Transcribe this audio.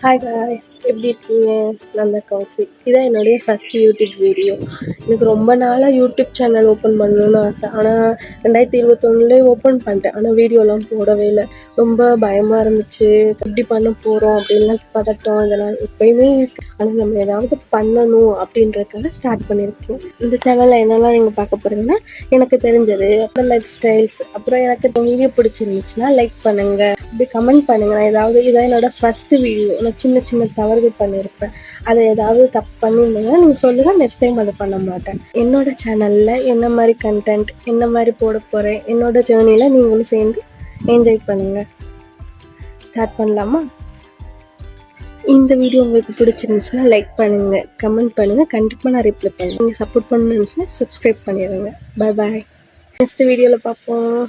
Hi guys, எப்படி இருக்கீங்க? நான் தான் கௌசிக். இதான் என்னுடைய ஃபஸ்ட் யூடியூப் வீடியோ. எனக்கு ரொம்ப நாளாக யூடியூப் சேனல் ஓப்பன் பண்ணணும்னு ஆசை. ஆனால் 2021 ஓப்பன் பண்ணிட்டேன். ஆனால் வீடியோலாம் போடவே இல்லை. ரொம்ப பயமாக இருந்துச்சு. எப்படி பண்ண போகிறோம் அப்படின்லாம் பதட்டம் இதெல்லாம் எப்பயுமே இருக்குது. ஆனால் நம்ம ஏதாவது பண்ணணும் அப்படின்றதுக்காக ஸ்டார்ட் பண்ணியிருக்கேன். இந்த சேனலில் என்னெல்லாம் நீங்கள் பார்க்க போகிறீங்கன்னா, எனக்கு தெரிஞ்சது அப்புறம் லைஃப் ஸ்டைல்ஸ், அப்புறம் எனக்கு இந்த வீடியோ பிடிச்சிருந்துச்சுன்னா லைக் பண்ணுங்கள், இப்படி கமெண்ட் பண்ணுங்கள். நான் ஏதாவது இதான் என்னோடய ஃபஸ்ட்டு வீடியோ. நான் சின்ன சின்ன தவறுகள் பண்ணியிருப்பேன். அதை ஏதாவது தப்பு பண்ணியிருந்தீங்கன்னா நீங்கள் சொல்லுங்கள், நெக்ஸ்ட் டைம் அதை பண்ண மாட்டேன். என்னோடய சேனலில் என்ன மாதிரி கண்டென்ட், என்ன மாதிரி போட போகிறேன், என்னோடய ஜேர்னியில் நீங்களும் சேர்ந்து என்ஜாய் பண்ணுங்கள். ஸ்டார்ட் பண்ணலாமா? இந்த வீடியோ உங்களுக்கு பிடிச்சிருந்துச்சுன்னா லைக் பண்ணுங்கள், கமெண்ட் பண்ணுங்கள். கண்டிப்பாக நான் ரிப்ளை பண்ணுவேன். நீங்கள் சப்போர்ட் பண்ணணுன்னு சப்ஸ்கிரைப் பண்ணிடுங்க. பாய் பாய். நெக்ஸ்ட் வீடியோவில் பார்ப்போம்.